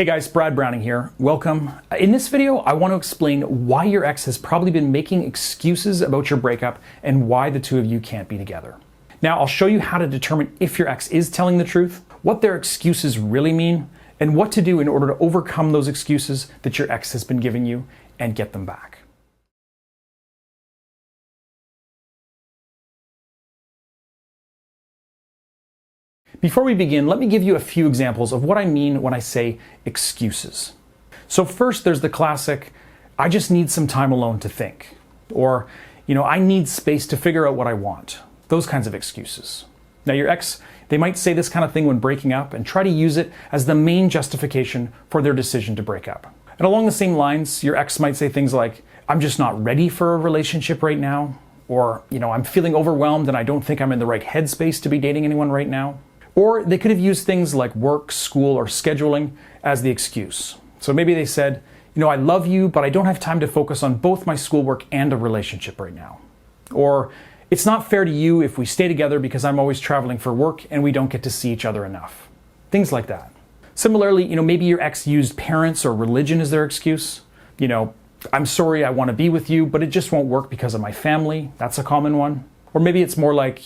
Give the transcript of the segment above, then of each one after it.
Hey guys, Brad Browning here. Welcome. In this video, I want to explain why your ex has probably been making excuses about your breakup and why the two of you can't be together. Now, I'll show you how to determine if your ex is telling the truth, what their excuses really mean, and what to do in order to overcome those excuses that your ex has been giving you and get them back. Before we begin, let me give you a few examples of what I mean when I say excuses. So first, there's the classic, I just need some time alone to think. Or, I need space to figure out what I want. Those kinds of excuses. Now your ex, they might say this kind of thing when breaking up and try to use it as the main justification for their decision to break up. And along the same lines, your ex might say things like, I'm just not ready for a relationship right now. Or, I'm feeling overwhelmed and I don't think I'm in the right headspace to be dating anyone right now. Or they could have used things like work, school, or scheduling as the excuse. So maybe they said, I love you, but I don't have time to focus on both my schoolwork and a relationship right now. Or it's not fair to you if we stay together because I'm always traveling for work and we don't get to see each other enough. Things like that. Similarly, maybe your ex used parents or religion as their excuse. I'm sorry, I want to be with you, but it just won't work because of my family. That's a common one. Or maybe it's more like,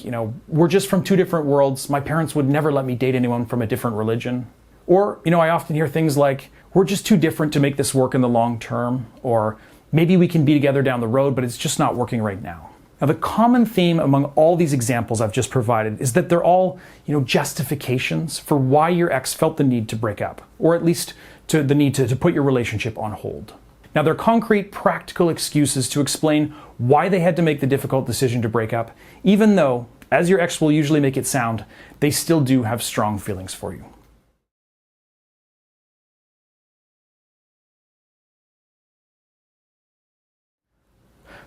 we're just from two different worlds. My parents would never let me date anyone from a different religion. Or, I often hear things like, we're just too different to make this work in the long term. Or maybe we can be together down the road, but it's just not working right now. Now, the common theme among all these examples I've just provided is that they're all, justifications for why your ex felt the need to break up, or at least to the need to put your relationship on hold. Now, they're concrete, practical excuses to explain why they had to make the difficult decision to break up, even though, as your ex will usually make it sound, they still do have strong feelings for you.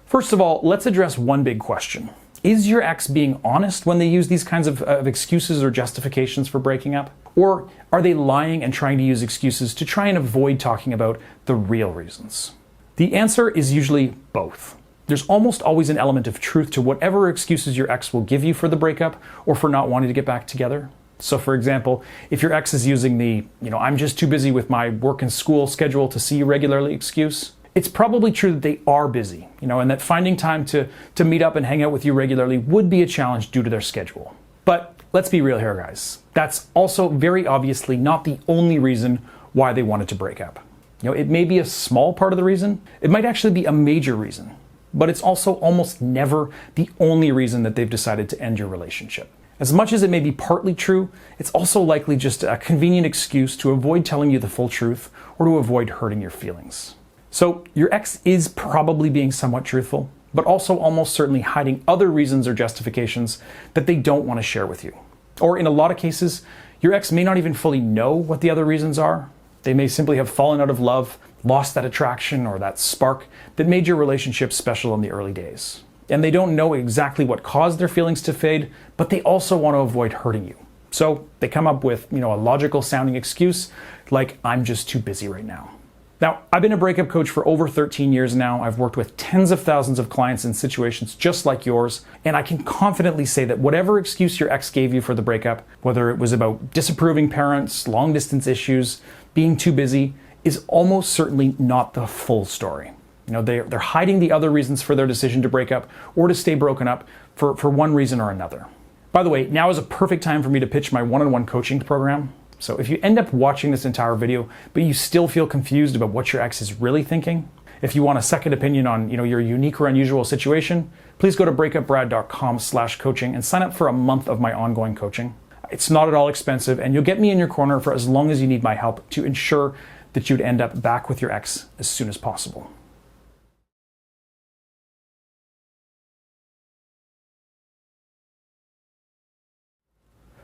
First of all, let's address one big question. Is your ex being honest when they use these kinds of excuses or justifications for breaking up? Or are they lying and trying to use excuses to try and avoid talking about the real reasons? The answer is usually both. There's almost always an element of truth to whatever excuses your ex will give you for the breakup or for not wanting to get back together. So for example, if your ex is using the, I'm just too busy with my work and school schedule to see you regularly excuse, it's probably true that they are busy, and that finding time to meet up and hang out with you regularly would be a challenge due to their schedule. But let's be real here, guys. That's also very obviously not the only reason why they wanted to break up. It may be a small part of the reason. It might actually be a major reason. But it's also almost never the only reason that they've decided to end your relationship. As much as it may be partly true, it's also likely just a convenient excuse to avoid telling you the full truth or to avoid hurting your feelings. So your ex is probably being somewhat truthful, but also almost certainly hiding other reasons or justifications that they don't want to share with you. Or in a lot of cases, your ex may not even fully know what the other reasons are. They may simply have fallen out of love, lost that attraction or that spark that made your relationship special in the early days. And they don't know exactly what caused their feelings to fade, but they also want to avoid hurting you. So they come up with, a logical sounding excuse like, I'm just too busy right now. Now, I've been a breakup coach for over 13 years now. I've worked with tens of thousands of clients in situations just like yours, and I can confidently say that whatever excuse your ex gave you for the breakup, whether it was about disapproving parents, long distance issues, being too busy, is almost certainly not the full story. They're hiding the other reasons for their decision to break up or to stay broken up for one reason or another. By the way, now is a perfect time for me to pitch my one-on-one coaching program. So if you end up watching this entire video, but you still feel confused about what your ex is really thinking, if you want a second opinion on your unique or unusual situation, please go to breakupbrad.com/coaching and sign up for a month of my ongoing coaching. It's not at all expensive, and you'll get me in your corner for as long as you need my help to ensure that you'd end up back with your ex as soon as possible.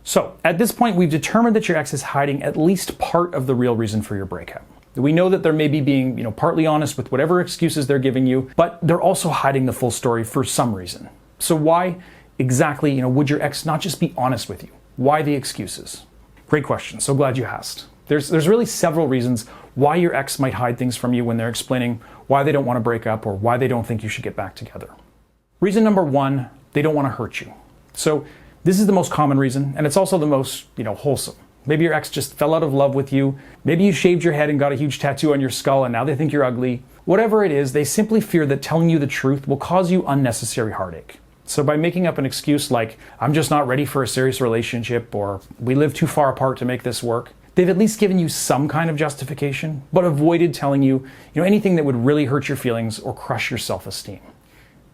So, at this point, we've determined that your ex is hiding at least part of the real reason for your breakup. We know that they're maybe being, partly honest with whatever excuses they're giving you, but they're also hiding the full story for some reason. So why exactly, would your ex not just be honest with you? Why the excuses? Great question. So glad you asked. There's really several reasons why your ex might hide things from you when they're explaining why they don't want to break up or why they don't think you should get back together. Reason number one, they don't want to hurt you. So this is the most common reason, and it's also the most, wholesome. Maybe your ex just fell out of love with you. Maybe you shaved your head and got a huge tattoo on your skull and now they think you're ugly. Whatever it is, they simply fear that telling you the truth will cause you unnecessary heartache. So by making up an excuse like, I'm just not ready for a serious relationship, or we live too far apart to make this work, they've at least given you some kind of justification, but avoided telling you, anything that would really hurt your feelings or crush your self-esteem.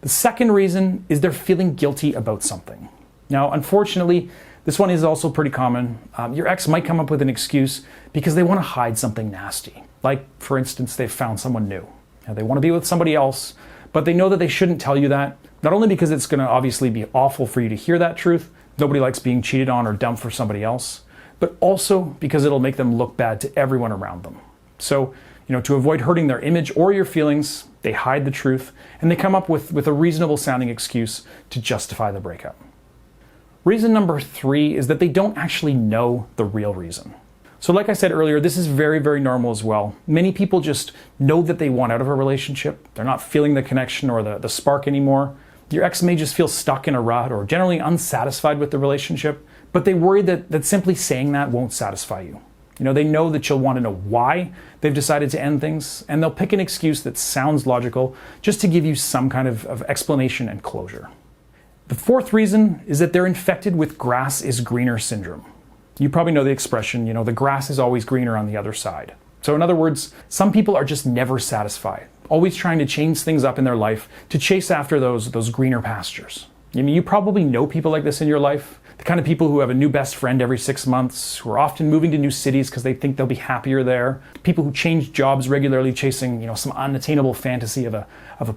The second reason is they're feeling guilty about something. Now, unfortunately, this one is also pretty common. Your ex might come up with an excuse because they want to hide something nasty. Like, for instance, they've found someone new. Now, they want to be with somebody else, but they know that they shouldn't tell you that. Not only because it's going to obviously be awful for you to hear that truth, nobody likes being cheated on or dumped for somebody else, but also because it'll make them look bad to everyone around them. So, to avoid hurting their image or your feelings, they hide the truth and they come up with a reasonable sounding excuse to justify the breakup. Reason number 3 is that they don't actually know the real reason. So like I said earlier, this is very, very normal as well. Many people just know that they want out of a relationship. They're not feeling the connection or the spark anymore. Your ex may just feel stuck in a rut or generally unsatisfied with the relationship, but they worry that simply saying that won't satisfy you. They know that you'll want to know why they've decided to end things, and they'll pick an excuse that sounds logical just to give you some kind of explanation and closure. The fourth reason is that they're infected with grass is greener syndrome. You probably know the expression, the grass is always greener on the other side. So in other words, some people are just never satisfied, always trying to change things up in their life to chase after those greener pastures. You probably know people like this in your life, the kind of people who have a new best friend every 6 months, who are often moving to new cities because they think they'll be happier there, people who change jobs regularly chasing some unattainable fantasy of a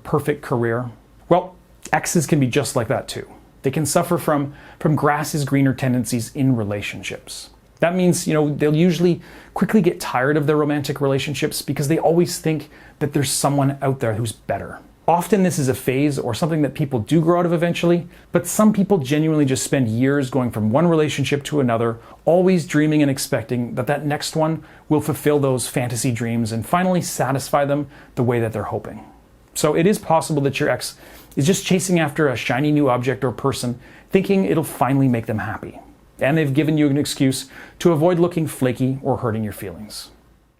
perfect career. Well, exes can be just like that too. They can suffer from grass is greener tendencies in relationships. That means, they'll usually quickly get tired of their romantic relationships because they always think that there's someone out there who's better. Often this is a phase or something that people do grow out of eventually, but some people genuinely just spend years going from one relationship to another, always dreaming and expecting that next one will fulfill those fantasy dreams and finally satisfy them the way that they're hoping. So it is possible that your ex is just chasing after a shiny new object or person, thinking it'll finally make them happy. And they've given you an excuse to avoid looking flaky or hurting your feelings.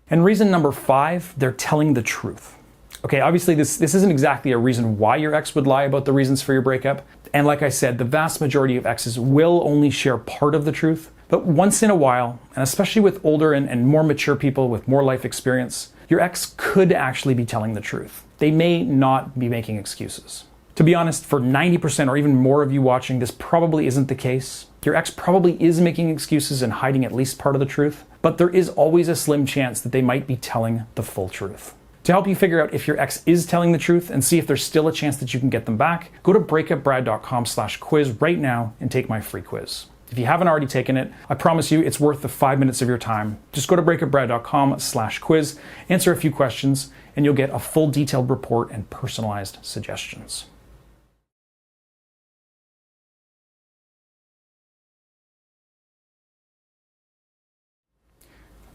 And reason number 5, they're telling the truth. Okay, obviously this isn't exactly a reason why your ex would lie about the reasons for your breakup. And like I said, the vast majority of exes will only share part of the truth. But once in a while, and especially with older and more mature people with more life experience, your ex could actually be telling the truth. They may not be making excuses. To be honest, for 90% or even more of you watching, this probably isn't the case. Your ex probably is making excuses and hiding at least part of the truth, but there is always a slim chance that they might be telling the full truth. To help you figure out if your ex is telling the truth and see if there's still a chance that you can get them back, go to breakupbrad.com/quiz right now and take my free quiz. If you haven't already taken it, I promise you it's worth the 5 minutes of your time. Just go to breakupbrad.com/quiz, answer a few questions, and you'll get a full detailed report and personalized suggestions.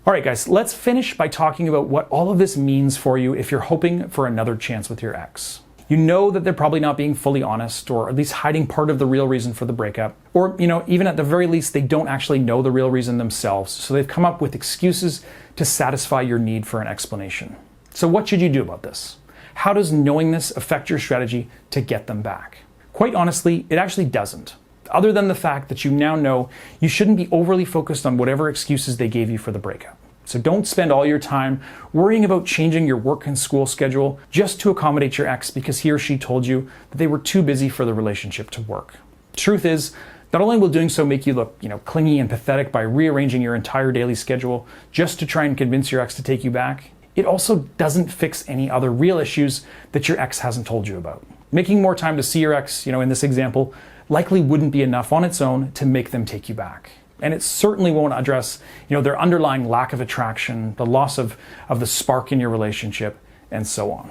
All right, guys, let's finish by talking about what all of this means for you if you're hoping for another chance with your ex. You know that they're probably not being fully honest, or at least hiding part of the real reason for the breakup. Or, even at the very least, they don't actually know the real reason themselves, so they've come up with excuses to satisfy your need for an explanation. So what should you do about this? How does knowing this affect your strategy to get them back? Quite honestly, it actually doesn't. Other than the fact that you now know you shouldn't be overly focused on whatever excuses they gave you for the breakup. So don't spend all your time worrying about changing your work and school schedule just to accommodate your ex because he or she told you that they were too busy for the relationship to work. Truth is, not only will doing so make you look, clingy and pathetic by rearranging your entire daily schedule just to try and convince your ex to take you back, it also doesn't fix any other real issues that your ex hasn't told you about. Making more time to see your ex, in this example, likely wouldn't be enough on its own to make them take you back. And it certainly won't address, their underlying lack of attraction, the loss of the spark in your relationship, and so on.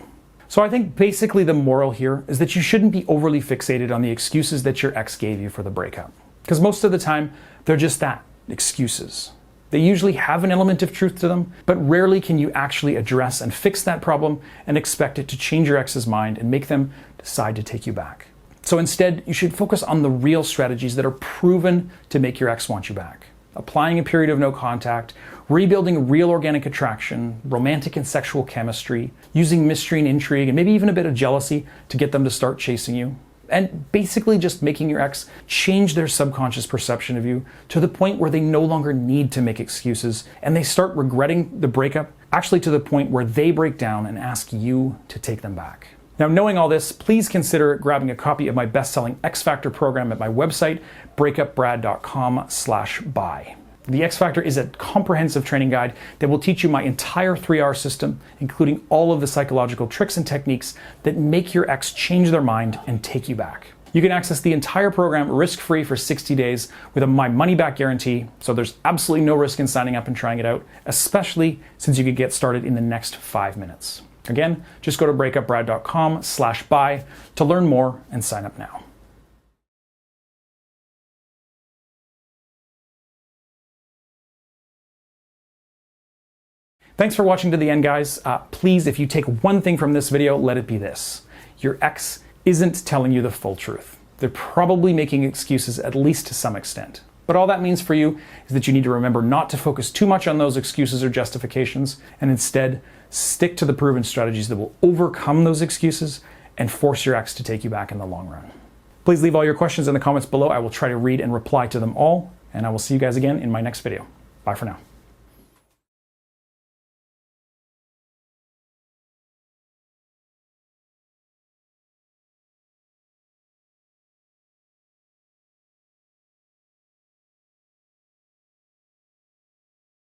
So I think basically the moral here is that you shouldn't be overly fixated on the excuses that your ex gave you for the breakup. Because most of the time, they're just that, excuses. They usually have an element of truth to them, but rarely can you actually address and fix that problem and expect it to change your ex's mind and make them decide to take you back. So instead, you should focus on the real strategies that are proven to make your ex want you back. applying a period of no contact, rebuilding real organic attraction, romantic and sexual chemistry, using mystery and intrigue, and maybe even a bit of jealousy to get them to start chasing you. And basically just making your ex change their subconscious perception of you to the point where they no longer need to make excuses and they start regretting the breakup, actually to the point where they break down and ask you to take them back. Now, knowing all this, please consider grabbing a copy of my best-selling X Factor program at my website, breakupbrad.com/buy. The X Factor is a comprehensive training guide that will teach you my entire 3R system, including all of the psychological tricks and techniques that make your ex change their mind and take you back. You can access the entire program risk-free for 60 days with my money-back guarantee, so there's absolutely no risk in signing up and trying it out, especially since you could get started in the next 5 minutes. Again, just go to breakupbrad.com/buy to learn more and sign up now. Thanks for watching to the end, guys. Please, if you take one thing from this video, let it be this. Your ex isn't telling you the full truth. They're probably making excuses, at least to some extent. But all that means for you is that you need to remember not to focus too much on those excuses or justifications, and instead stick to the proven strategies that will overcome those excuses and force your ex to take you back in the long run. Please leave all your questions in the comments below. I will try to read and reply to them all, and I will see you guys again in my next video. Bye for now.